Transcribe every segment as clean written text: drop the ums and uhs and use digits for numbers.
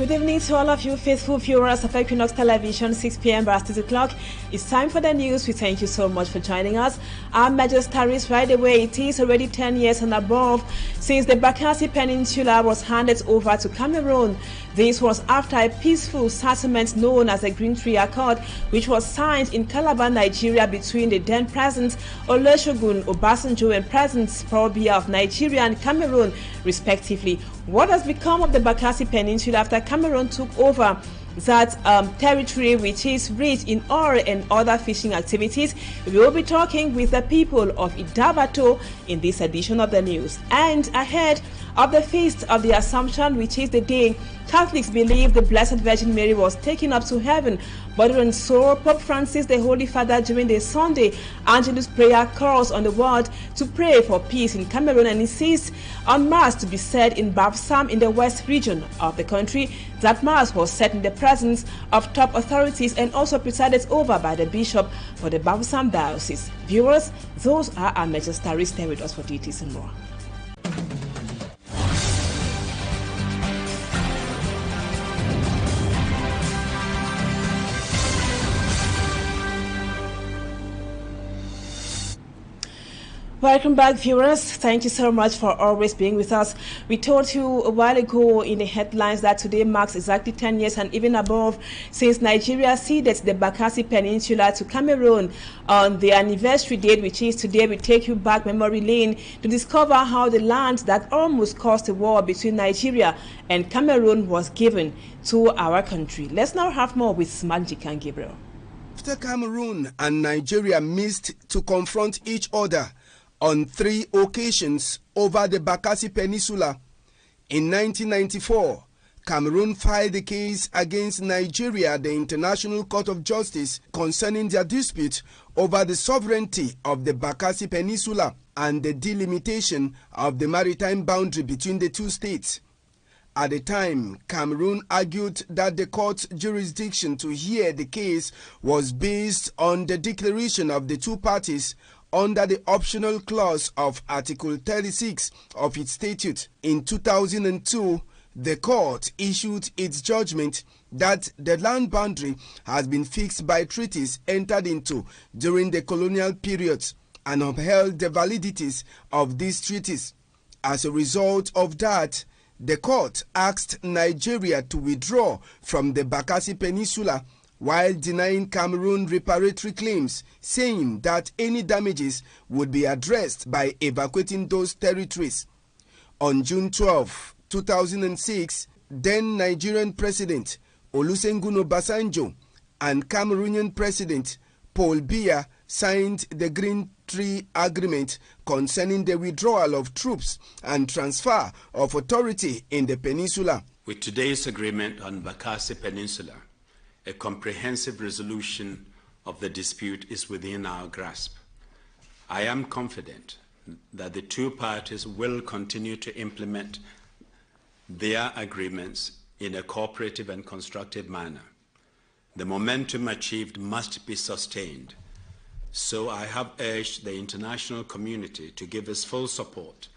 Good evening to all of you faithful viewers of Equinoxe Television, 6 p.m. by 6 o'clock. It's time for the news. We thank you so much for joining us. Our major stories right away. It is already 10 years and above since the Bakassi Peninsula was handed over to Cameroon. This was after a peaceful settlement known as the Green Tree Accord, which was signed in Calabar, Nigeria between the then President Olusegun Obasanjo and President Paul Biya of Nigeria and Cameroon, respectively. What has become of the Bakassi Peninsula after Cameroon took over that territory, which is rich in oil and other fishing activities? We will be talking with the people of Idabato in this edition of the news. And ahead of the Feast of the Assumption, which is the day Catholics believe the Blessed Virgin Mary was taken up to heaven, but even so, Pope Francis, the Holy Father, during the Sunday Angelus prayer calls on the world to pray for peace in Cameroon and insists on Mass to be said in Bafsam in the west region of the country. That Mass was said in the presence of top authorities and also presided over by the Bishop for the Bafsam Diocese. Viewers, those are our major stories. Stay with us for details and more. Welcome back, viewers. Thank you so much for always being with us. We told you a while ago in the headlines that today marks exactly 10 years and even above since Nigeria ceded the Bakassi Peninsula to Cameroon. On the anniversary date, which is today, we take you back memory lane to discover how the land that almost caused a war between Nigeria and Cameroon was given to our country. Let's now have more with Magic and Gabriel. After Cameroon and Nigeria missed to confront each other on 3 occasions over the Bakassi Peninsula, in 1994, Cameroon filed a case against Nigeria at the International Court of Justice concerning their dispute over the sovereignty of the Bakassi Peninsula and the delimitation of the maritime boundary between the two states. At the time, Cameroon argued that the court's jurisdiction to hear the case was based on the declaration of the two parties under the optional clause of Article 36 of its statute. In 2002, the court issued its judgment that the land boundary has been fixed by treaties entered into during the colonial period and upheld the validities of these treaties. As a result of that, the court asked Nigeria to withdraw from the Bakassi Peninsula while denying Cameroon reparatory claims, saying that any damages would be addressed by evacuating those territories. On June 12, 2006, then Nigerian President Olusegun Obasanjo and Cameroonian President Paul Biya signed the Green Tree Agreement concerning the withdrawal of troops and transfer of authority in the peninsula. With today's agreement on Bakassi Peninsula, a comprehensive resolution of the dispute is within our grasp. I am confident that the two parties will continue to implement their agreements in a cooperative and constructive manner. The momentum achieved must be sustained, so I have urged the international community to give its full support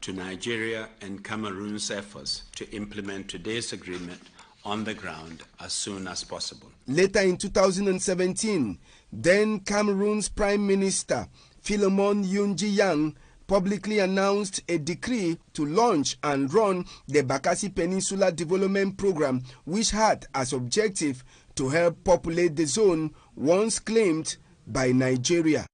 to Nigeria and Cameroon's efforts to implement today's agreement on the ground as soon as possible. Later in 2017, then Cameroon's Prime Minister Philemon Younji publicly announced a decree to launch and run the Bakassi Peninsula Development Program, which had as objective to help populate the zone once claimed by Nigeria.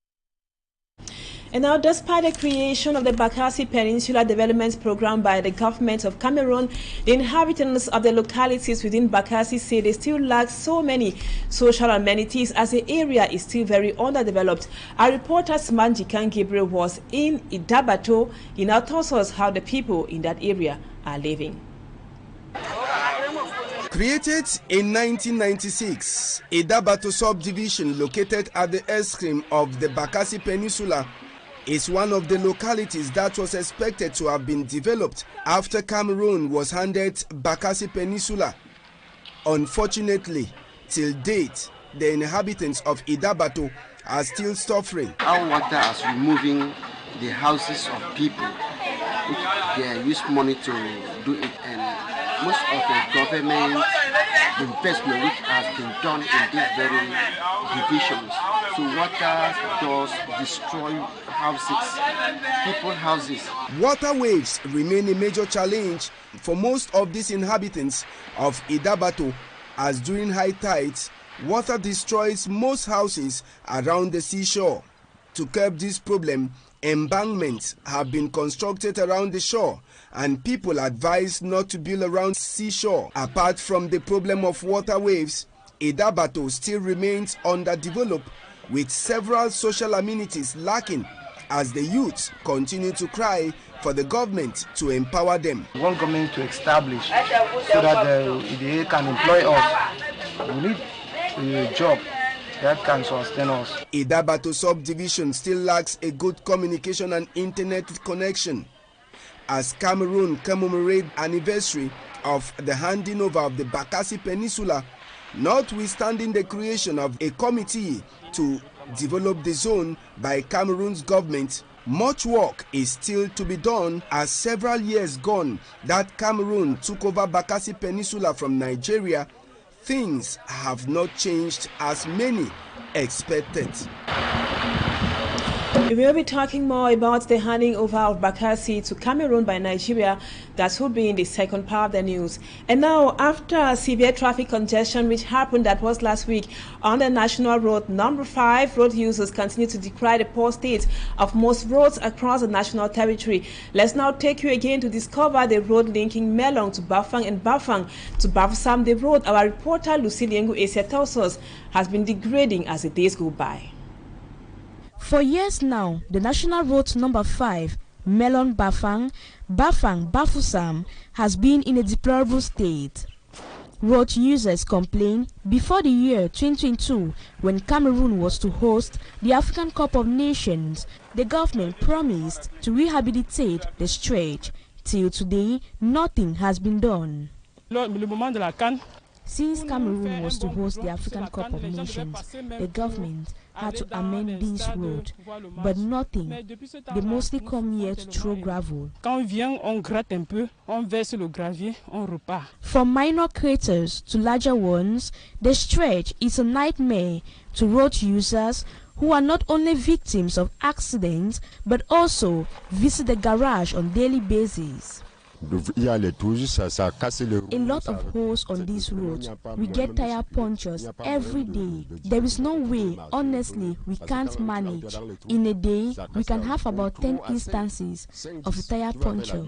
And now, despite the creation of the Bakassi Peninsula Development Program by the government of Cameroon, the inhabitants of the localities within Bakassi say they still lack so many social amenities as the area is still very underdeveloped. Our reporter Manjikan Gabriel was in Idabato. He now tells us how the people in that area are living. Created in 1996, Idabato subdivision located at the extreme of the Bakassi Peninsula is one of the localities that was expected to have been developed after Cameroon was handed Bakassi Peninsula. Unfortunately, till date, the inhabitants of Idabato are still suffering. Our water is removing the houses of people. They use money to do it, and most of the government investment which has been done in these very divisions. So water does destroy houses, people's houses. Water waves remain a major challenge for most of these inhabitants of Idabato, as during high tides, water destroys most houses around the seashore. To curb this problem, embankments have been constructed around the shore, and people advised not to build around seashore. Apart from the problem of water waves, Idabato still remains underdeveloped, with several social amenities lacking, as the youth continue to cry for the government to empower them. We want government to establish so that they can employ us. We need a job that can sustain us. Idabato subdivision still lacks a good communication and internet connection. As Cameroon commemorates anniversary of the handing over of the Bakassi Peninsula, notwithstanding the creation of a committee to develop the zone by Cameroon's government, much work is still to be done, as several years gone that Cameroon took over Bakassi Peninsula from Nigeria. Things have not changed as many expected. We will be talking more about the handing over of Bakassi to Cameroon by Nigeria. That will be in the second part of the news. And now, after severe traffic congestion which happened, that was last week, on the National Road number 5, road users continue to decry the poor state of most roads across the national territory. Let's now take you again to discover the road linking Melong to Bafang and Bafang to Bafusam. The road our reporter Luciliengu Asia tells us has been degrading as the days go by. For years now, the National Road number 5, Melong Bafang, Bafusam, has been in a deplorable state. Road users complain before the year 2022, when Cameroon was to host the African Cup of Nations, the government promised to rehabilitate the stretch. Till today, nothing has been done. Since Cameroon was to host the African Cup of Nations, the government had to amend this road, but nothing. They mostly come here to throw gravel. From minor craters to larger ones, the stretch is a nightmare to road users who are not only victims of accidents, but also visit the garage on daily basis. A lot of holes on these roads. We get tire punctures every day. There is no way, honestly, we can't manage. In a day, we can have about 10 instances of a tire puncture.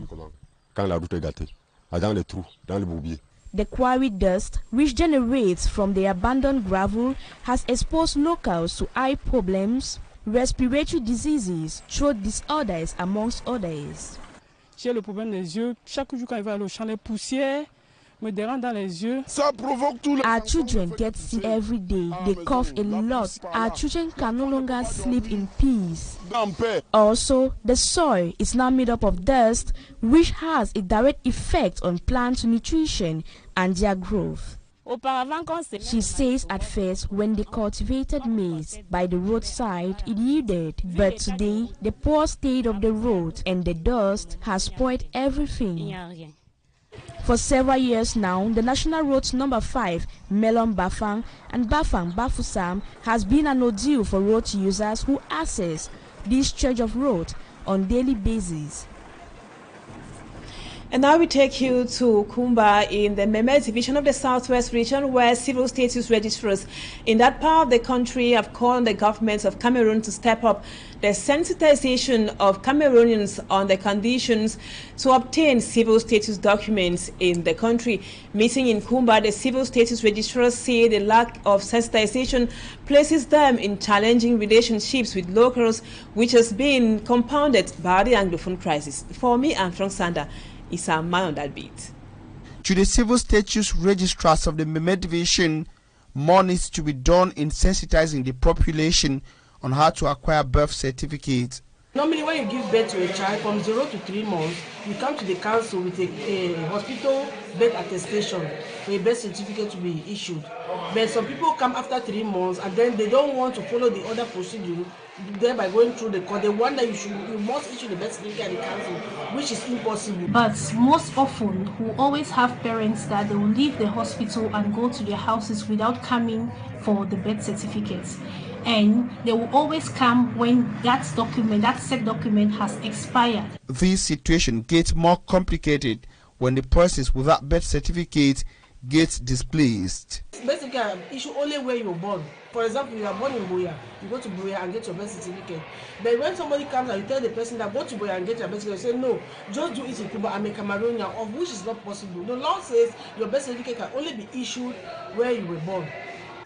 The quarry dust, which generates from the abandoned gravel, has exposed locals to eye problems, respiratory diseases, throat disorders, amongst others. J'ai le problème des yeux. Chaque jour quand il va aller au champ, les poussières me dérangent dans les yeux. Ça provoque tout le... Our children get sick every day. They cough a lot. Our children can no longer sleep in peace. Also, the soil is now made up of dust, which has a direct effect on plant nutrition and their growth. She says at first, when they cultivated maize by the roadside, it yielded, but today the poor state of the road and the dust has spoiled everything. For several years now, the National Road number 5, Melong Bafang and Bafang Bafusam, has been an ordeal for road users who access this stretch of road on daily basis. And now we take you to Kumba in the MOUYEME division of the Southwest region, where civil status registrars in that part of the country have called on the government of Cameroon to step up the sensitization of Cameroonians on the conditions to obtain civil status documents in the country. Meeting in Kumba, the civil status registrars say the lack of sensitization places them in challenging relationships with locals, which has been compounded by the Anglophone crisis. For me, I'm Frank Sander. Is our man on that beat. To the civil status registrars of the MOUYEME division, more needs to be done in sensitizing the population on how to acquire birth certificates. Normally, when you give birth to a child from 0 to 3 months, you come to the council with a hospital birth attestation for a birth certificate to be issued. But some people come after 3 months and then they don't want to follow the other procedure, thereby going through the court. They want that you must issue the birth certificate at the council, which is impossible. But most often, we always have parents that they will leave the hospital and go to their houses without coming for the birth certificates. And they will always come when that said document has expired. This situation gets more complicated when the process without birth certificate gets displaced. Basically, issue only where you're born. For example, you are born in Buea, you go to Buea and get your birth certificate. But when somebody comes and you tell the person that go to Buea and get your birth certificate, say no, just do it in Cuba, I'm a Cameroonian, of which is not possible. The law says your birth certificate can only be issued where you were born.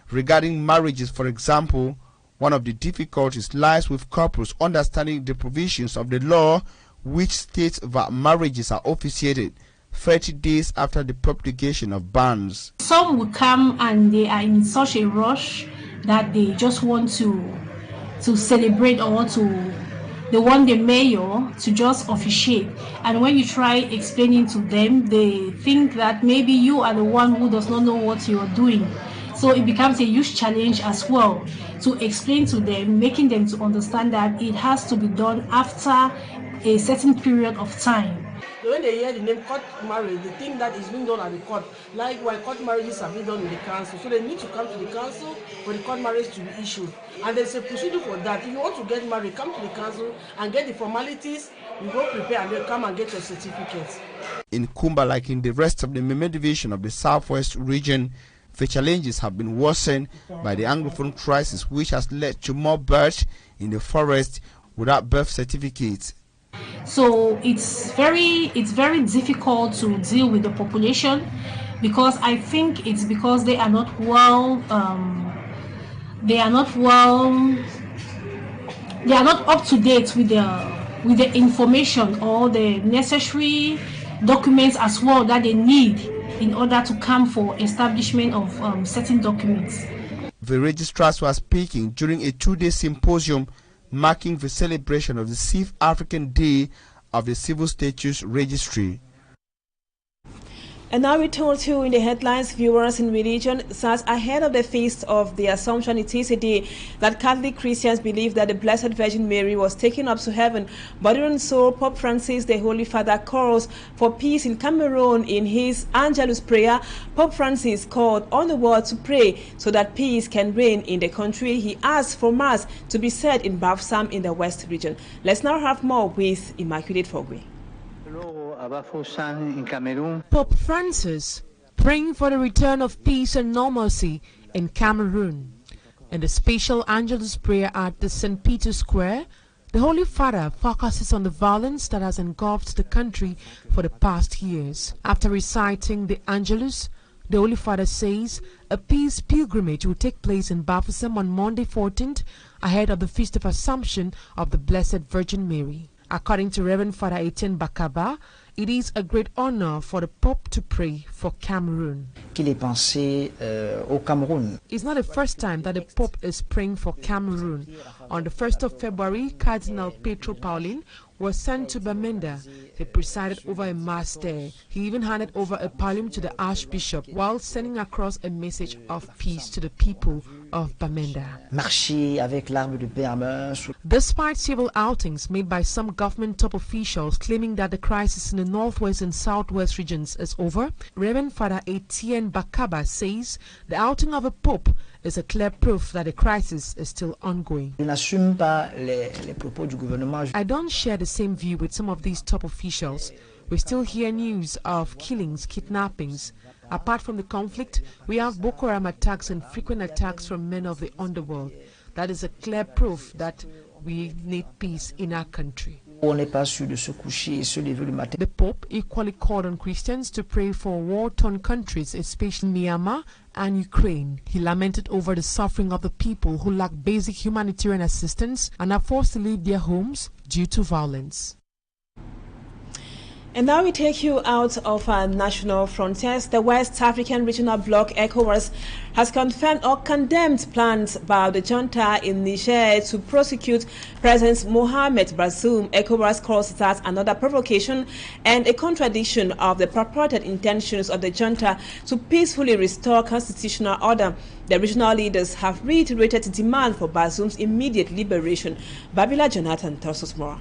Regarding marriages, for example, one of the difficulties lies with couples understanding the provisions of the law which states that marriages are officiated 30 days after the publication of bans. Some will come and they are in such a rush that they just want to celebrate or they want the mayor to just officiate. And when you try explaining to them, they think that maybe you are the one who does not know what you are doing. So it becomes a huge challenge as well to explain to them, making them to understand that it has to be done after a certain period of time. When they hear the name court marriage, they think that it's being done at the court. Like why court marriages are being done in the council. So they need to come to the council for the court marriage to be issued. And there's a procedure for that. If you want to get married, come to the council and get the formalities. You go prepare and then come and get your certificates. In Kumba, like in the rest of the Meme division of the Southwest region, the challenges have been worsened by the Anglophone crisis, which has led to more births in the forest without birth certificates. So it's very difficult to deal with the population, because I think it's because they are not up to date with the information or the necessary documents as well that they need in order to come for establishment of certain documents. The registrars were speaking during a 2-day symposium marking the celebration of the 6th African Day of the Civil Status Registry. And now we told you in the headlines, viewers in religion, says ahead of the feast of the Assumption, it is a day that Catholic Christians believe that the Blessed Virgin Mary was taken up to heaven. Body and soul, Pope Francis, the Holy Father, calls for peace in Cameroon. In his Angelus prayer, Pope Francis called on the world to pray so that peace can reign in the country. He asked for Mass to be said in Bafsam in the West region. Let's now have more with Immaculate Fogwe. Pope Francis praying for the return of peace and normalcy in Cameroon. In the special Angelus prayer at the St. Peter's Square, the Holy Father focuses on the violence that has engulfed the country for the past years. After reciting the Angelus, the Holy Father says a peace pilgrimage will take place in Bafsam on Monday 14th ahead of the Feast of Assumption of the Blessed Virgin Mary. According to Reverend Father Etienne Bakaba, it is a great honor for the Pope to pray for Cameroon. It's not the first time that the Pope is praying for Cameroon. On the 1st of February, Cardinal Petro Paulin was sent to Bamenda. He presided over a mass there. He even handed over a pallium to the Archbishop while sending across a message of peace to the people of Bamenda. Despite several outings made by some government top officials claiming that the crisis in the northwest and southwest regions is over, Reverend Father Etienne Bakaba says the outing of a pope is a clear proof that the crisis is still ongoing. I don't share the same view with some of these top officials. We still hear news of killings, kidnappings. Apart from the conflict, we have Boko Haram attacks and frequent attacks from men of the underworld. That is a clear proof that we need peace in our country. The Pope equally called on Christians to pray for war-torn countries, especially Myanmar and Ukraine. He lamented over the suffering of the people who lack basic humanitarian assistance and are forced to leave their homes due to violence. And now we take you out of our national frontiers. The West African Regional Bloc, ECOWAS, has confirmed or condemned plans by the junta in Niger to prosecute President Mohamed Bazoum. ECOWAS calls that another provocation and a contradiction of the purported intentions of the junta to peacefully restore constitutional order. The regional leaders have reiterated demand for Bazoum's immediate liberation. Babila Jonathan tells us more.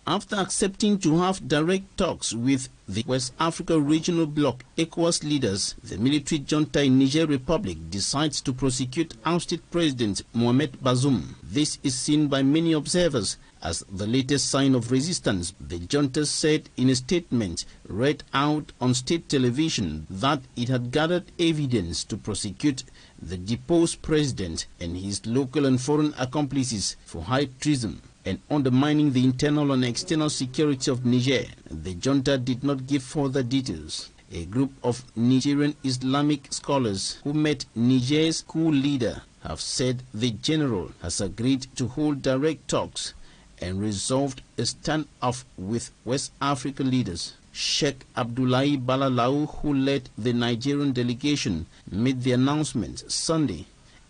After accepting to have direct talks with the West Africa Regional Bloc ECOWAS leaders, the military junta in Niger Republic decides to prosecute ousted President Mohamed Bazoum. This is seen by many observers as the latest sign of resistance. The junta said in a statement read out on state television that it had gathered evidence to prosecute the deposed president and his local and foreign accomplices for high treason and undermining the internal and external security of Niger. The junta did not give further details. A group of Nigerian Islamic scholars who met Niger's coup leader have said the general has agreed to hold direct talks and resolved a standoff with West African leaders. Sheikh Abdullahi Balalau, who led the Nigerian delegation, made the announcement Sunday,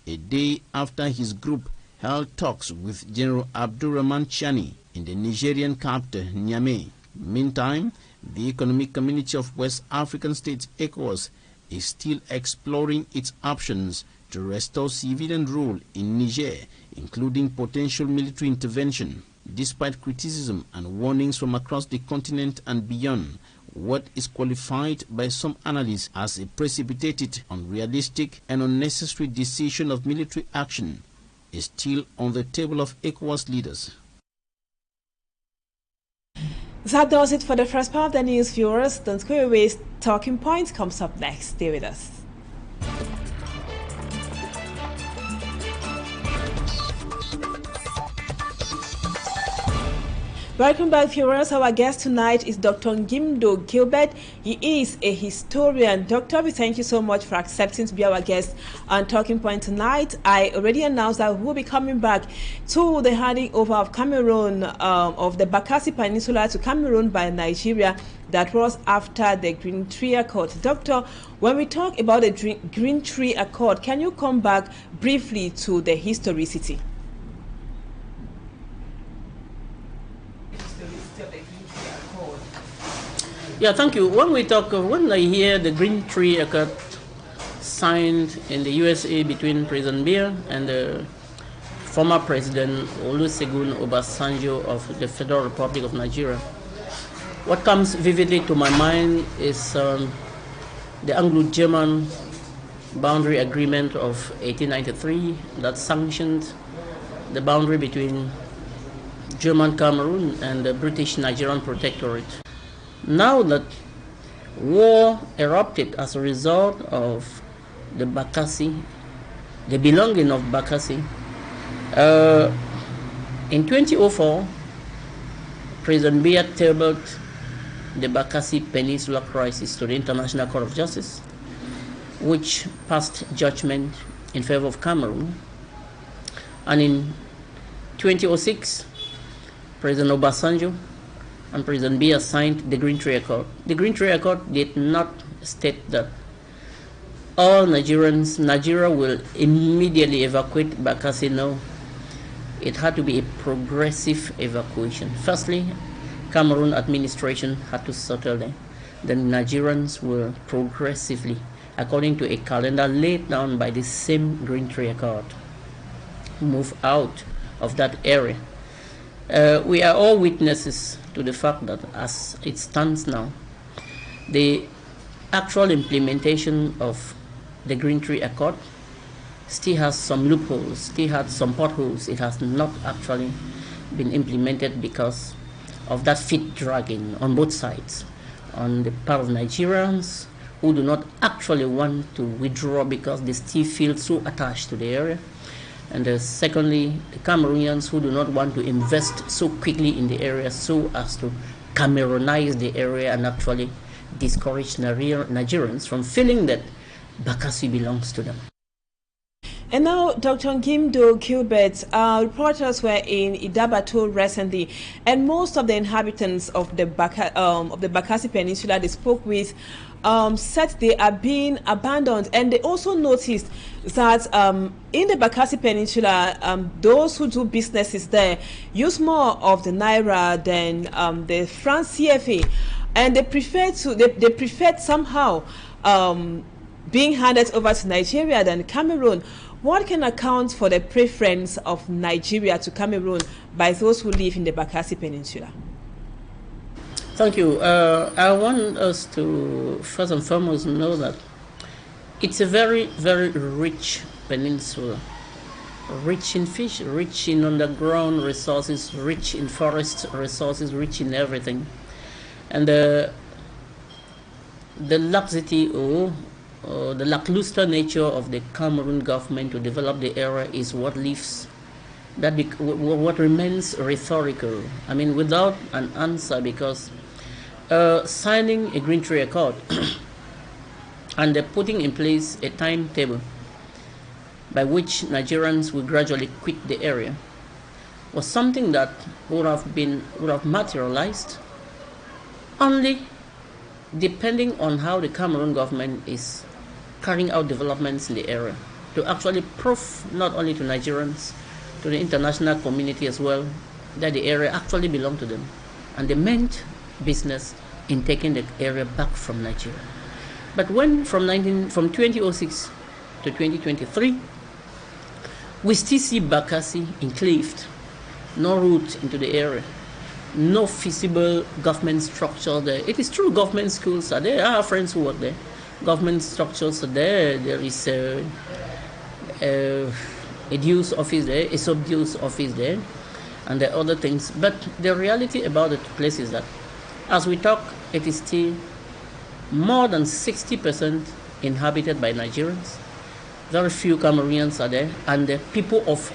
a day after his group held talks with General Abdurrahman Chani in the Nigerian capital, Niamey. Meantime, the Economic Community of West African States, ECOWAS, is still exploring its options to restore civilian rule in Niger, including potential military intervention. Despite criticism and warnings from across the continent and beyond, what is qualified by some analysts as a precipitated, unrealistic and unnecessary decision of military action is still on the table of ECOWAS leaders. That does it for the first part of the news, viewers. Don't go away. Talking Points comes up next. Stay with us. Welcome back, viewers. Our guest tonight is Dr. Ngimdo Gilbert. He is a historian. Doctor, we thank you so much for accepting to be our guest on Talking Point tonight. I already announced that we'll be coming back to the handing over of Cameroon, of the Bakassi Peninsula to Cameroon by Nigeria. That was after the Green Tree Accord. Doctor, when we talk about the Green Tree Accord, can you come back briefly to the historicity? Yeah, thank you. When I hear the Green Tree Accord signed in the USA between President Biya and the former President Olusegun Obasanjo of the Federal Republic of Nigeria, what comes vividly to my mind is the Anglo-German boundary agreement of 1893 that sanctioned the boundary between German Cameroon and the British Nigerian Protectorate. Now that war erupted as a result of the Bakassi, the belonging of Bakassi, in 2004, President Biya tabled the Bakassi Peninsula crisis to the International Court of Justice, which passed judgment in favor of Cameroon. And in 2006, President Obasanjo and President Biya signed the Green Tree Accord. The Green Tree Accord did not state that all Nigeria will immediately evacuate Bakassi. No, it had to be a progressive evacuation. Firstly, Cameroon administration had to settle there. Then Nigerians will progressively, according to a calendar laid down by the same Green Tree Accord, move out of that area. We are all witnesses to the fact that as it stands now, the actual implementation of the Green Tree Accord still has some loopholes, still has some potholes. It has not actually been implemented because of that feet dragging on both sides, on the part of Nigerians who do not actually want to withdraw because they still feel so attached to the area. And secondly, the Cameroonians who do not want to invest so quickly in the area so as to Cameroonize the area and actually discourage Nigerians from feeling that Bakassi belongs to them. And now, Dr. Ngimdo Gilbert, reporters were in Idabato recently, and most of the inhabitants of the Bakassi Peninsula they spoke with said they are being abandoned, and they also noticed that in the Bakassi Peninsula, those who do businesses there use more of the Naira than the franc CFA, and they preferred somehow being handed over to Nigeria than Cameroon. What can account for the preference of Nigeria to Cameroon by those who live in the Bakassi Peninsula? Thank you. I want us to first and foremost know that it's a very, very rich peninsula. Rich in fish, rich in underground resources, rich in forest resources, rich in everything. And the laxity or the lackluster nature of the Cameroon government to develop the area is what leaves, what remains rhetorical. I mean, without an answer, because signing a Green Tree Accord and putting in place a timetable by which Nigerians will gradually quit the area was something that would have materialized only depending on how the Cameroon government is carrying out developments in the area, to actually prove not only to Nigerians, to the international community as well, that the area actually belonged to them, and they meant business in taking the area back from Nigeria. But when from 2006 to 2023, we still see Bakassi enclaved, no route into the area, no feasible government structure there. It is true, government schools are there. I have friends who work there. Government structures are there. There is a dues office there, a sub-dues office there, and the other things. But the reality about the place is that, as we talk, it is still more than 60% inhabited by Nigerians. Very few Cameroonians are there, and the people of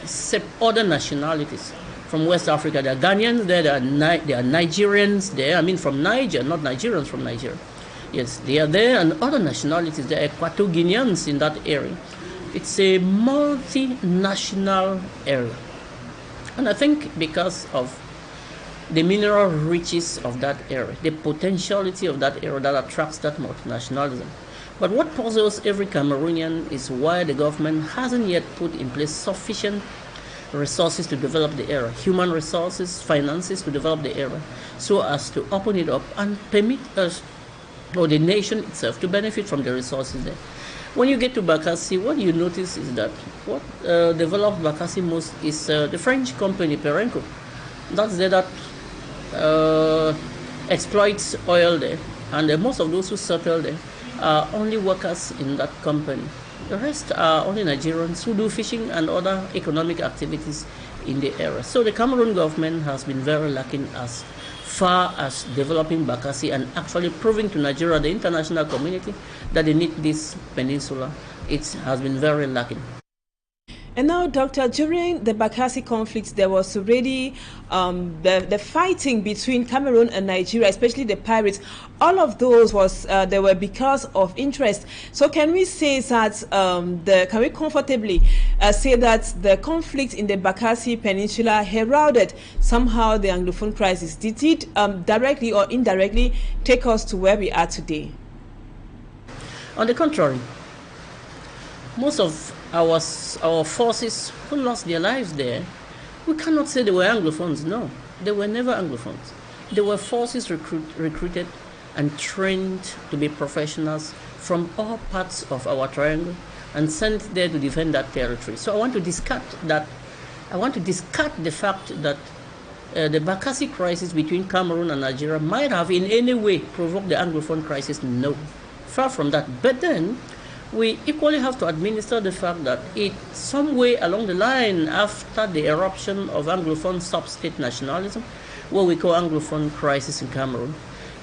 other nationalities from West Africa. There are Ghanaians there, there are Nigerians there, I mean from Niger, not Nigerians from Nigeria. Yes, they are there, and other nationalities. There are Equatorial Guineans in that area. It's a multinational area. And I think because of the mineral riches of that area, the potentiality of that area that attracts that multinationalism. But what puzzles every Cameroonian is why the government hasn't yet put in place sufficient resources to develop the area, human resources, finances to develop the area, so as to open it up and permit us, or the nation itself, to benefit from the resources there. When you get to Bakassi, what you notice is that what developed Bakassi most is the French company Perenco. That's there that exploits oil there, and most of those who settle there are only workers in that company. The rest are only Nigerians who do fishing and other economic activities in the area. So the Cameroon government has been very lacking as far as developing Bakassi and actually proving to Nigeria, the international community, that they need this peninsula. It has been very lacking. And now, Doctor, during the Bakassi conflict, there was already the fighting between Cameroon and Nigeria, especially the pirates. All of those they were because of interest. So can we say that can we comfortably say that the conflict in the Bakassi Peninsula heralded somehow the Anglophone crisis? Did it directly or indirectly take us to where we are today? On the contrary, most of our forces who lost their lives there, we cannot say they were Anglophones. No, they were never Anglophones. They were forces recruited and trained to be professionals from all parts of our triangle and sent there to defend that territory. So I want to discard that. I want to discard the fact that the Bakassi crisis between Cameroon and Nigeria might have in any way provoked the Anglophone crisis. No, far from that. But then we equally have to administer the fact that it, some way along the line, after the eruption of Anglophone sub-state nationalism, what we call Anglophone crisis in Cameroon,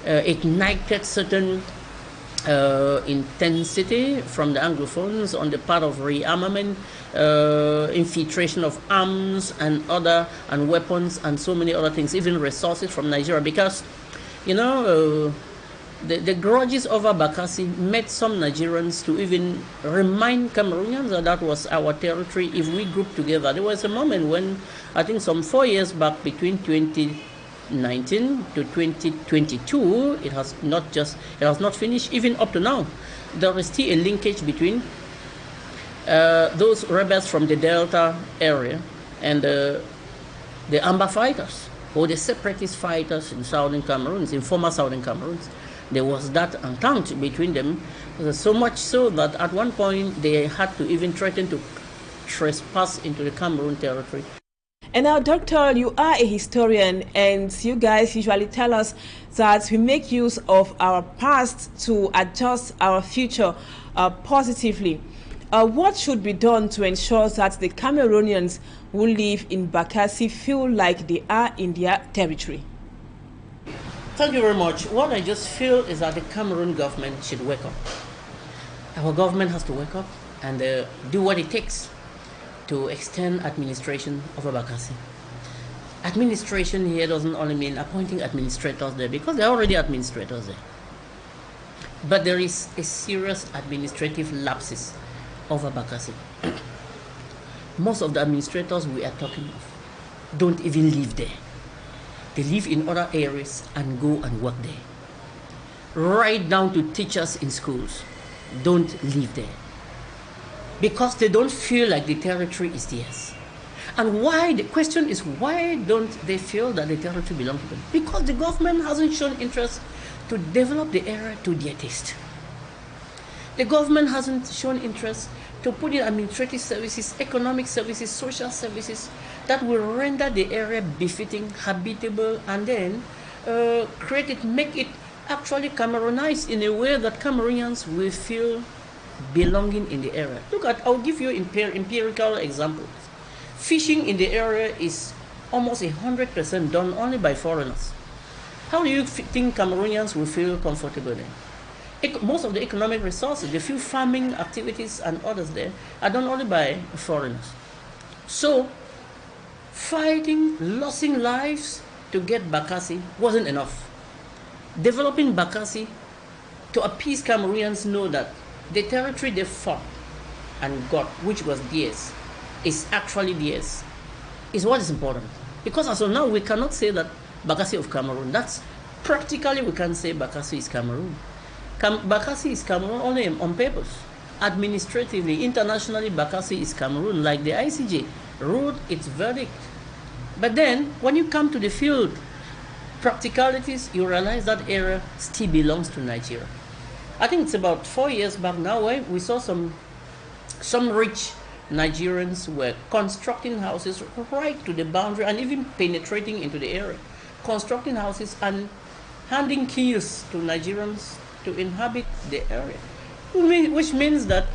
ignited certain intensity from the Anglophones on the part of rearmament, infiltration of arms and weapons and so many other things, even resources from Nigeria. Because, you know, the grudges over Bakassi made some Nigerians to even remind Cameroonians that that was our territory if we grouped together. There was a moment when, I think some 4 years back, between 2019 to 2022, it has not finished, even up to now. There is still a linkage between those rebels from the Delta area and the Amba fighters, or the separatist fighters in southern Cameroon, in former southern Cameroon. There was that entente between them, so much so that at one point they had to even threaten to trespass into the Cameroon territory. And now, Doctor, you are a historian, and you guys usually tell us that we make use of our past to adjust our future positively. What should be done to ensure that the Cameroonians who live in Bakassi feel like they are in their territory? Thank you very much. What I just feel is that the Cameroon government should wake up. Our government has to wake up and do what it takes to extend administration over Bakassi. Administration here doesn't only mean appointing administrators there, because there are already administrators there. But there is a serious administrative lapses over Bakassi. Most of the administrators we are talking of don't even live there. They live in other areas and go and work there. Right down to teachers in schools don't live there, because they don't feel like the territory is theirs. And why? The question is, why don't they feel that the territory belongs to them? Because the government hasn't shown interest to develop the area to their taste. The government hasn't shown interest to put in administrative services, economic services, social services that will render the area befitting, habitable, and then make it actually Cameroonized in a way that Cameroonians will feel belonging in the area. Look at, I'll give you empirical examples. Fishing in the area is almost 100% done only by foreigners. How do you think Cameroonians will feel comfortable there? Most of the economic resources, the few farming activities and others there, are done only by foreigners. So, fighting, losing lives to get Bakassi wasn't enough. Developing Bakassi to appease Cameroonians know that the territory they fought and got, which was theirs, is actually theirs, is what is important. Because as of now, we cannot say that Bakassi of Cameroon. That's practically, we can say Bakassi is Cameroon. Bakassi is Cameroon only on papers. Administratively, internationally, Bakassi is Cameroon, like the ICJ ruled its verdict. But then, when you come to the field practicalities, you realize that area still belongs to Nigeria. I think it's about 4 years back now where we saw some rich Nigerians were constructing houses right to the boundary and even penetrating into the area, constructing houses and handing keys to Nigerians to inhabit the area, which means that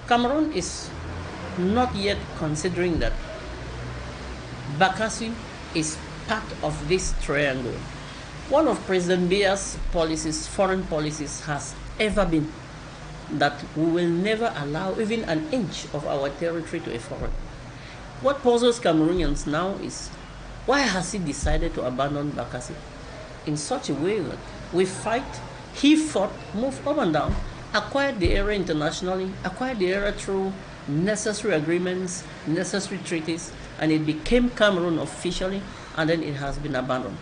Cameroon is not yet considering that Bakassi is part of this triangle. One of President Biya's policies, foreign policies, has ever been that we will never allow even an inch of our territory to a foreign. What puzzles Cameroonians now is, why has he decided to abandon Bakassi in such a way that we fight? He fought, moved up and down, acquired the area internationally, acquired the area through necessary agreements, necessary treaties, and it became Cameroon officially, and then it has been abandoned.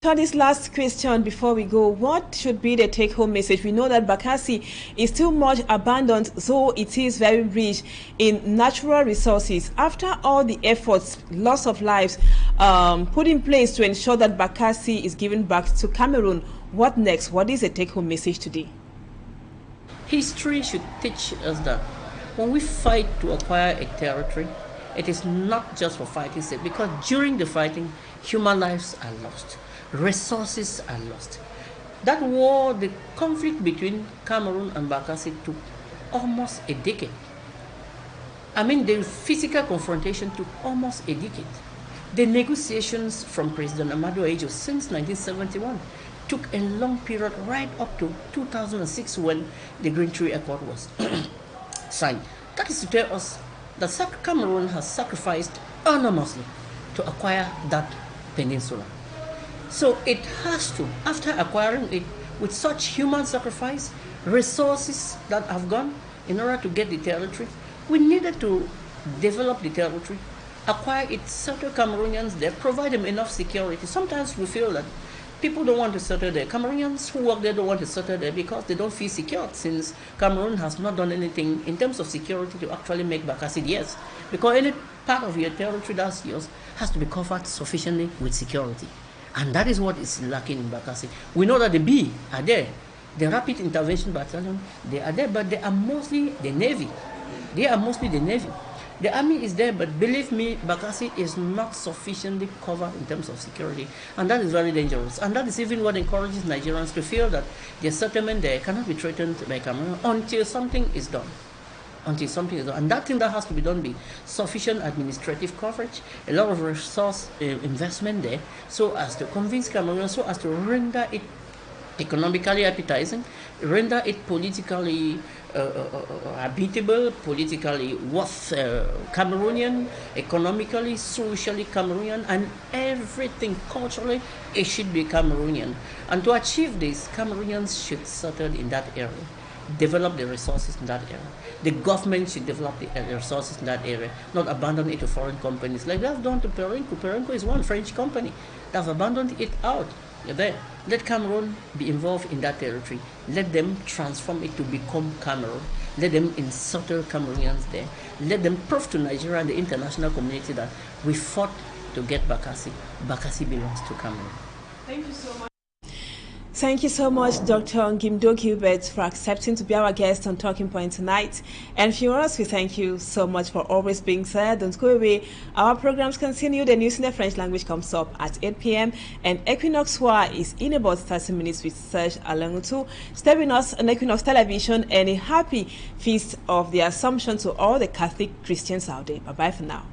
So this last question before we go, what should be the take-home message? We know that Bakassi is too much abandoned, though it is very rich in natural resources. After all the efforts, loss of lives put in place to ensure that Bakassi is given back to Cameroon, what next? What is the take-home message today? History should teach us that when we fight to acquire a territory, it is not just for fighting's sake, because during the fighting, human lives are lost. Resources are lost. That war, the conflict between Cameroon and Bakassi took almost a decade. I mean, the physical confrontation took almost a decade. The negotiations from President Amadou Ahidjo since 1971 took a long period, right up to 2006 when the Green Tree Accord was signed. That is to tell us that Cameroon has sacrificed enormously to acquire that peninsula. So it has to, after acquiring it, with such human sacrifice, resources that have gone in order to get the territory. We needed to develop the territory, acquire it, settle Cameroonians there, provide them enough security. Sometimes we feel that people don't want to settle there. Cameroonians who work there don't want to settle there because they don't feel secure, since Cameroon has not done anything in terms of security to actually make Bakassi theirs. Because any part of your territory that's yours has to be covered sufficiently with security. And that is what is lacking in Bakassi. We know that the B are there. The Rapid Intervention Battalion, they are there, but they are mostly the Navy. They are mostly the Navy. The army is there, but believe me, Bakassi is not sufficiently covered in terms of security. And that is very dangerous. And that is even what encourages Nigerians to feel that their settlement there cannot be threatened by Cameroon until something is done. Until something is done. And that thing that has to be done be sufficient administrative coverage, a lot of resource investment there, so as to convince Cameroon, so as to render it economically appetizing, render it politically habitable, politically worth Cameroonian, economically, socially Cameroonian, and everything culturally, it should be Cameroonian. And to achieve this, Cameroonians should settle in that area, develop the resources in that area. The government should develop the resources in that area, not abandon it to foreign companies like they've done to Perenco. Perenco is one French company. They've abandoned it out. There. Let Cameroon be involved in that territory. Let them transform it to become Cameroon. Let them settle Cameroonians there. Let them prove to Nigeria and the international community that we fought to get Bakassi. Bakassi belongs to Cameroon. Thank you so much. Thank you so much, Dr. Ngimdo Gilbert, for accepting to be our guest on Talking Point tonight. And viewers, we thank you so much for always being there. Don't go away. Our programs continue. The news in the French language comes up at 8 p.m. And Équinoxe Soir is in about 30 minutes with Serge Alangutu. Stay with us on Equinox Television, and a happy Feast of the Assumption to all the Catholic Christians out there. Bye-bye for now.